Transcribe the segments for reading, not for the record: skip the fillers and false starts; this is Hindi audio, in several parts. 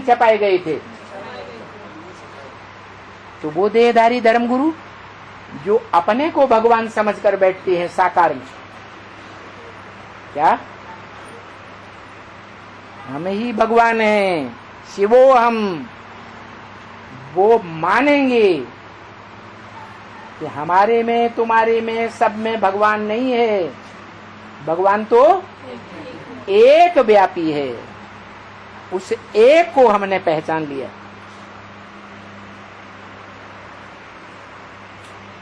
छपाए गए थे? तो वो देहधारी धर्मगुरु जो अपने को भगवान समझकर बैठते हैं साकार में, क्या हम ही भगवान हैं, शिवो हम, वो मानेंगे कि हमारे में तुम्हारे में सब में भगवान नहीं है, भगवान तो एक व्यापी है। उस एक को हमने पहचान लिया।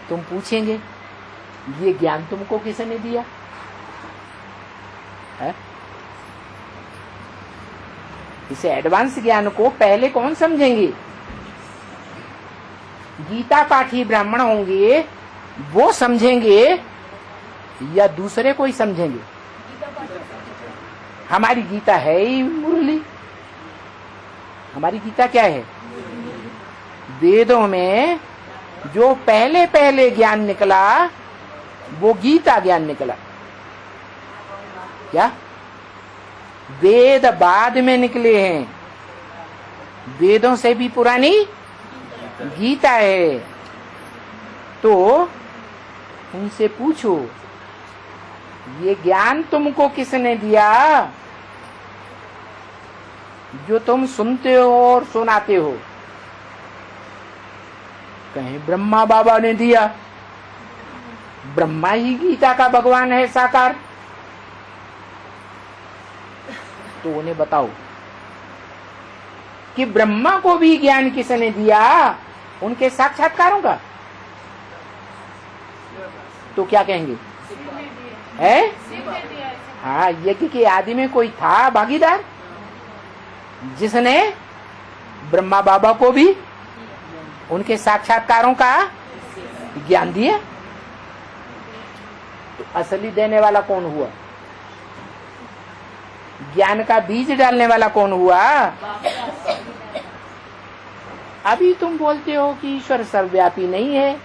तुम पूछेंगे ये ज्ञान तुमको किसने दिया है? इसे एडवांस ज्ञान को पहले कौन समझेंगे? गीता पाठी ब्राह्मण होंगे वो समझेंगे या दूसरे को ही समझेंगे? हमारी गीता है ही मुरली। हमारी गीता क्या है? वेदों में जो पहले पहले ज्ञान निकला वो गीता ज्ञान निकला। क्या वेद बाद में निकले हैं? वेदों से भी पुरानी गीता है। तो उनसे पूछो ये ज्ञान तुमको किसने दिया जो तुम सुनते हो और सुनाते हो? कहीं ब्रह्मा बाबा ने दिया। ब्रह्मा ही गीता का भगवान है साकार। तो उन्हें बताओ कि ब्रह्मा को भी ज्ञान किसने दिया? उनके साक्षात्कारों का। तो क्या कहेंगे? है? हाँ, यज्ञ के आदि में कोई था भागीदार जिसने ब्रह्मा बाबा को भी उनके साक्षात्कारों का ज्ञान दिया? तो असली देने वाला कौन हुआ? ज्ञान का बीज डालने वाला कौन हुआ? अभी तुम बोलते हो कि ईश्वर सर्वव्यापी नहीं है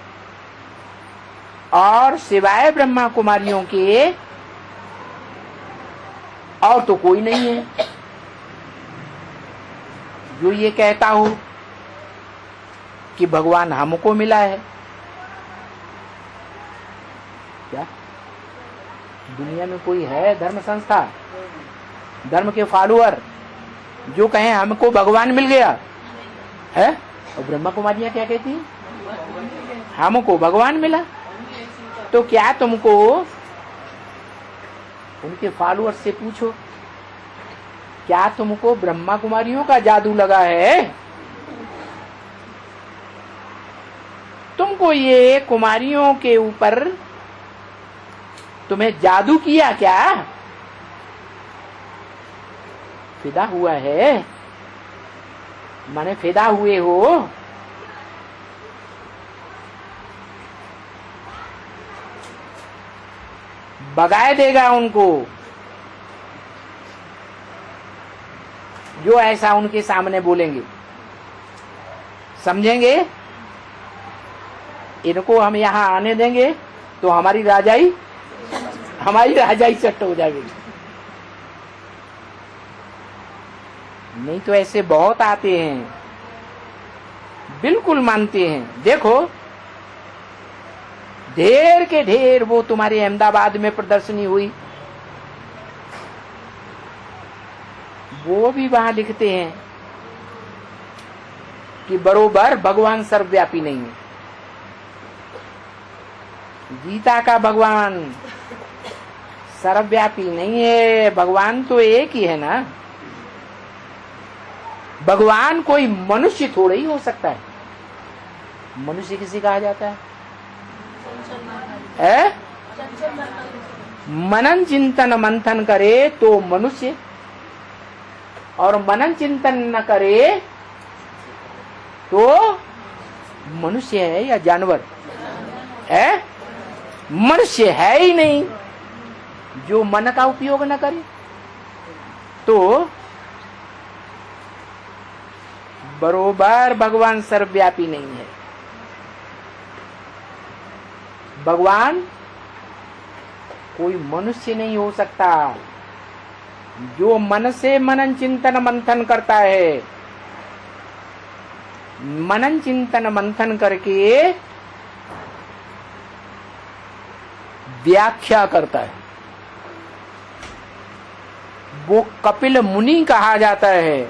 और सिवाय ब्रह्मा कुमारियों के और तो कोई नहीं है जो ये कहता हो कि भगवान हमको मिला है। क्या दुनिया में कोई है धर्म संस्था, धर्म के फॉलोअर जो कहें हमको भगवान मिल गया है? और ब्रह्मा कुमारियां क्या कहती हैं? हमको भगवान मिला। तो क्या तुमको उनके फॉलोअर से पूछो, क्या तुमको ब्रह्मा कुमारियों का जादू लगा है? तुमको ये कुमारियों के ऊपर तुम्हें जादू किया क्या? फिदा हुआ है? माने फिदा हुए हो? बगाए देगा उनको जो ऐसा उनके सामने बोलेंगे। समझेंगे? इनको हम यहां आने देंगे तो हमारी राजाई चट हो जाएगी। नहीं तो ऐसे बहुत आते हैं, बिल्कुल मानते हैं। देखो ढेर के ढेर वो तुम्हारे अहमदाबाद में प्रदर्शनी हुई, वो भी वहां लिखते हैं कि बरोबर भगवान सर्वव्यापी नहीं है। गीता का भगवान सर्वव्यापी नहीं है, भगवान तो एक ही है ना। भगवान कोई मनुष्य थोड़ा ही हो सकता है। मनुष्य किसे कहा जाता है? मनन चिंतन मंथन करे तो मनुष्य, और मनन चिंतन न करे तो मनुष्य है या जानवर है? मनुष्य है ही नहीं जो मन का उपयोग न करे। तो बरोबर भगवान सर्वव्यापी नहीं है। भगवान कोई मनुष्य नहीं हो सकता जो मन से मनन चिंतन मंथन करता है मनन चिंतन मंथन करके व्याख्या करता है, वो कपिल मुनि कहा जाता है।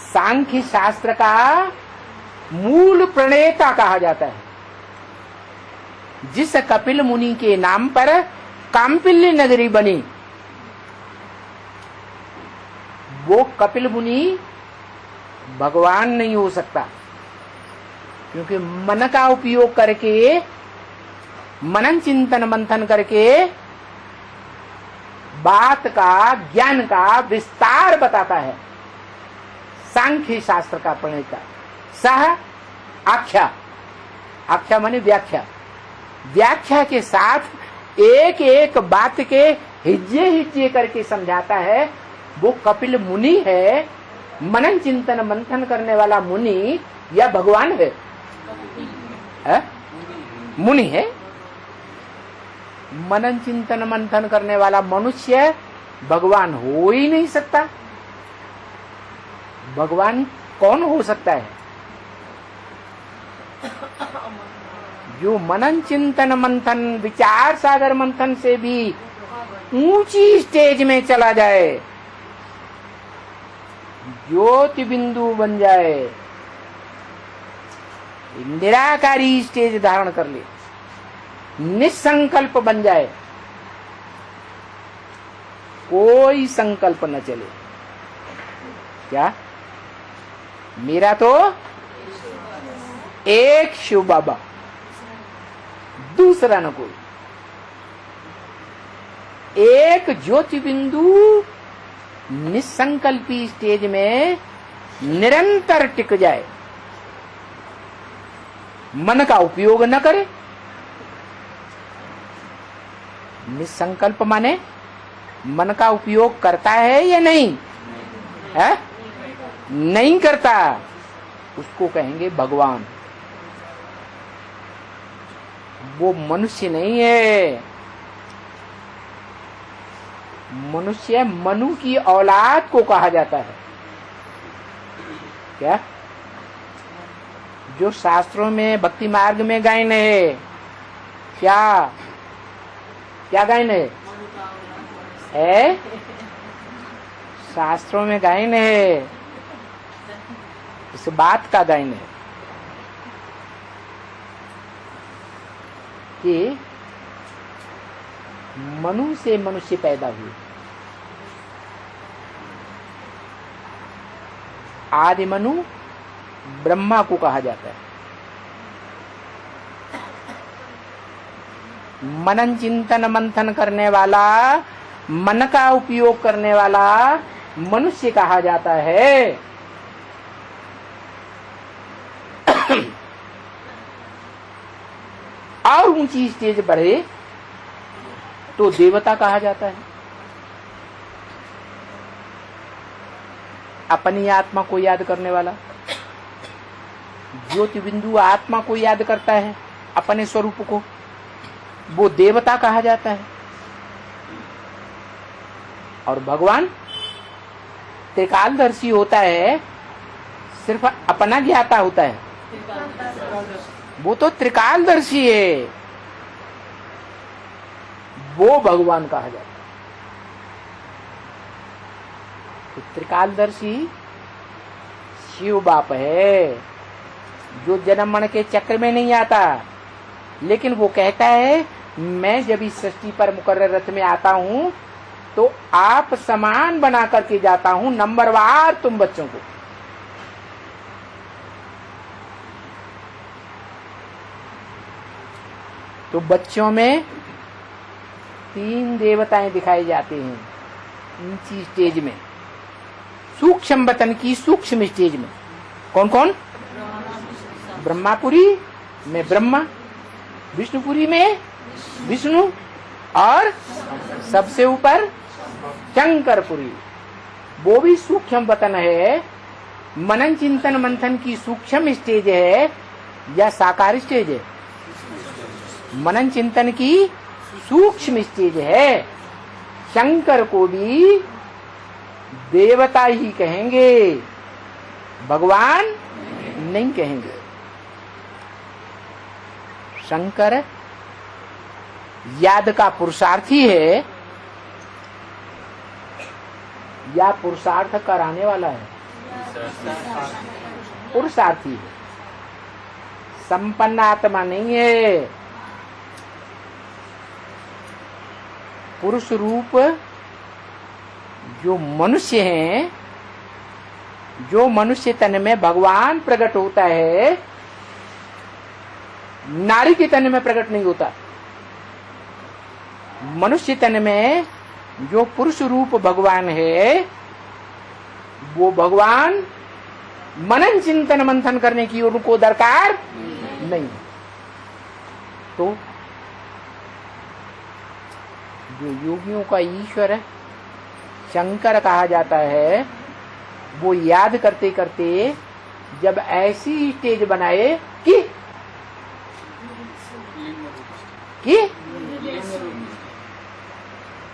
सांख्य शास्त्र का मूल प्रणेता कहा जाता है। जिस कपिल मुनि के नाम पर काम्पिल्य नगरी बनी, वो कपिल मुनि भगवान नहीं हो सकता, क्योंकि मन का उपयोग करके, मनन चिंतन मंथन करके बात का, ज्ञान का विस्तार बताता है। सांख्य शास्त्र का प्रणेता सह आख्या, आख्या माने व्याख्या, व्याख्या के साथ एक एक बात के हिज्जे हिज्जे करके समझाता है, वो कपिल मुनि है। मनन चिंतन मंथन करने वाला मुनि या भगवान है? मुनि है। मनन चिंतन मंथन करने वाला मनुष्य भगवान हो ही नहीं सकता। भगवान कौन हो सकता है? जो मनन चिंतन मंथन, विचार सागर मंथन से भी ऊंची स्टेज में चला जाए, ज्योति बिंदु बन जाए, निराकारी स्टेज धारण कर ले, निसंकल्प बन जाए, कोई संकल्प न चले। क्या? मेरा तो एक शिव बाबा, दूसरा न कोई। एक ज्योति बिंदु निसंकल्पी स्टेज में निरंतर टिक जाए, मन का उपयोग न करे। निसंकल्प माने मन का उपयोग करता है या नहीं है? नहीं करता, उसको कहेंगे भगवान। वो मनुष्य नहीं है। मनुष्य मनु की औलाद को कहा जाता है। क्या? जो शास्त्रों में भक्ति मार्ग में गायन है, क्या क्या गायन है? शास्त्रों में गायन है, इस बात का गायन है कि मनु से मनुष्य पैदा हुए। आदि मनु ब्रह्मा को कहा जाता है। मनन चिंतन मंथन करने वाला, मन का उपयोग करने वाला मनुष्य कहा जाता है। और ऊंची स्टेज बढ़े तो देवता कहा जाता है। अपनी आत्मा को याद करने वाला, ज्योति बिंदु आत्मा को याद करता है, अपने स्वरूप को, वो देवता कहा जाता है। और भगवान त्रिकालदर्शी होता है, सिर्फ अपना ज्ञाता होता है, वो तो त्रिकालदर्शी है, वो भगवान कहा जाता है। तो त्रिकालदर्शी शिव बाप है, जो जन्म मरण के चक्र में नहीं आता, लेकिन वो कहता है मैं जब इस सृष्टि पर मुकर्रर रथ में आता हूं तो आप समान बना करके जाता हूं, नंबरवार तुम बच्चों को। तो बच्चों में 3 देवताएं दिखाई जाते हैं ऊंची स्टेज में, सूक्ष्म वतन की सूक्ष्म स्टेज में। कौन कौन? ब्रह्मापुरी में ब्रह्मा, विष्णुपुरी में विष्णु, और सबसे ऊपर शंकरपुरी, वो भी सूक्ष्म वतन है। मनन चिंतन मंथन की सूक्ष्म स्टेज है या साकार स्टेज है? मनन चिंतन की सूक्ष्म स्टेज है। शंकर को भी देवता ही कहेंगे, भगवान नहीं कहेंगे। शंकर याद का पुरुषार्थी है या पुरुषार्थ कराने वाला है? पुरुषार्थी है, संपन्न आत्मा नहीं है। पुरुष रूप जो मनुष्य हैं, जो मनुष्य तन में भगवान प्रकट होता है, नारी के तन में प्रकट नहीं होता। मनुष्य तन में जो पुरुष रूप भगवान है, वो भगवान मनन चिंतन मंथन करने की उनको दरकार नहीं। तो जो योगियों का ईश्वर शंकर कहा जाता है, वो याद करते करते जब ऐसी स्टेज बनाए कि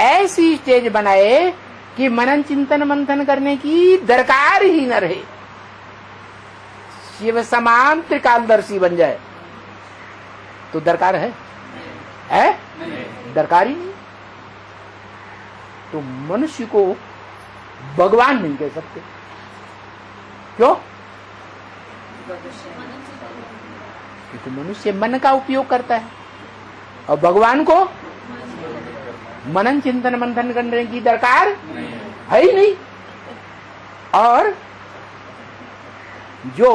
ऐसी स्टेज बनाए कि मनन चिंतन मंथन करने की दरकार ही न रहे, शिव समान त्रिकालदर्शी बन जाए, तो दरकार है? दरकार ही नहीं। तो मनुष्य को भगवान नहीं कह सकते। क्यों? क्योंकि मनुष्य मन का उपयोग करता है और भगवान को मनन चिंतन मंथन करने की दरकार है ही नहीं। और जो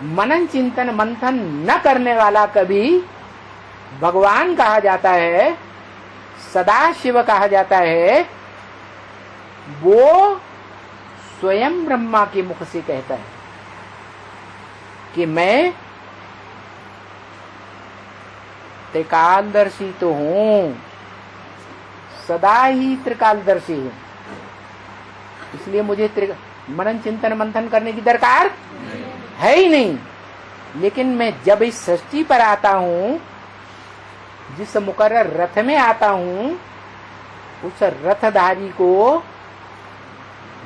मनन चिंतन मंथन न करने वाला कभी भगवान कहा जाता है, सदा शिव कहा जाता है, वो स्वयं ब्रह्मा के मुख से कहता है कि मैं त्रिकालदर्शी तो हूं, सदा ही त्रिकालदर्शी हूं, इसलिए मुझे मनन चिंतन मंथन करने की दरकार है ही नहीं। लेकिन मैं जब इस सृष्टि पर आता हूं, जिस मुकर्रर रथ में आता हूं, उस रथधारी को,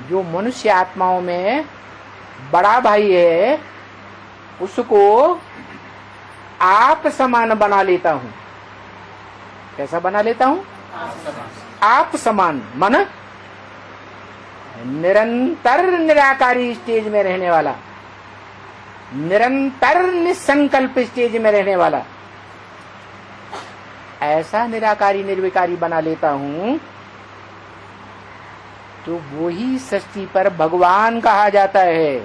जो मनुष्य आत्माओं में बड़ा भाई है, उसको आप समान बना लेता हूं। कैसा बना लेता हूं? आप समान मन निरंतर निराकारी स्टेज में रहने वाला, निरंतर निसंकल्प स्टेज में रहने वाला, ऐसा निराकारी निर्विकारी बना लेता हूं, तो वही सृष्टि पर भगवान कहा जाता है।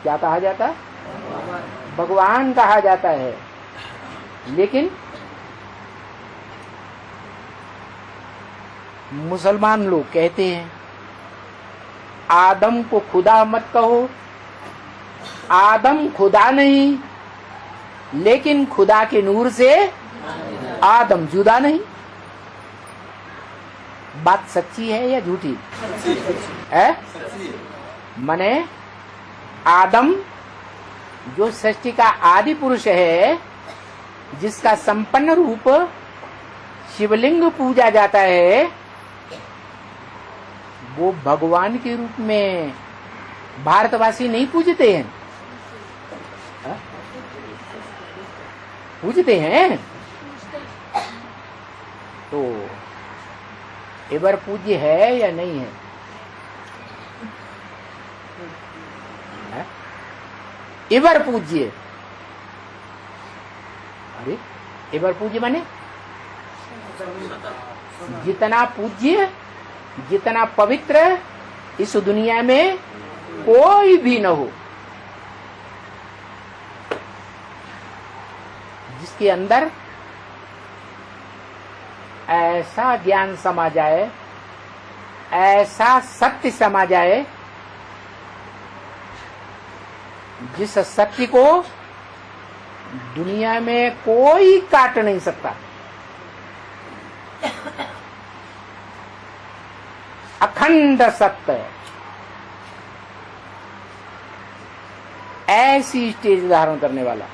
क्या कहा जाता है? भगवान कहा जाता है। लेकिन मुसलमान लोग कहते हैं आदम को खुदा मत कहो, आदम खुदा नहीं, लेकिन खुदा के नूर से आदम जुदा नहीं। बात सच्ची है या झूठी है? माने आदम जो सृष्टि का आदि पुरुष है, जिसका संपन्न रूप शिवलिंग पूजा जाता है, वो भगवान के रूप में भारतवासी नहीं पूजते हैं। पूजते हैं तो एवर पूज्य है या नहीं है? एवर पूज्य, अरे एवर पूज्य माने जितना पूज्य, जितना पवित्र इस दुनिया में कोई भी न हो, जिसके अंदर ऐसा ज्ञान समा जाए, ऐसा सत्य समा जाए, जिस सत्य को दुनिया में कोई काट नहीं सकता। अखंड सत्य, ऐसी स्टेज धारण करने वाला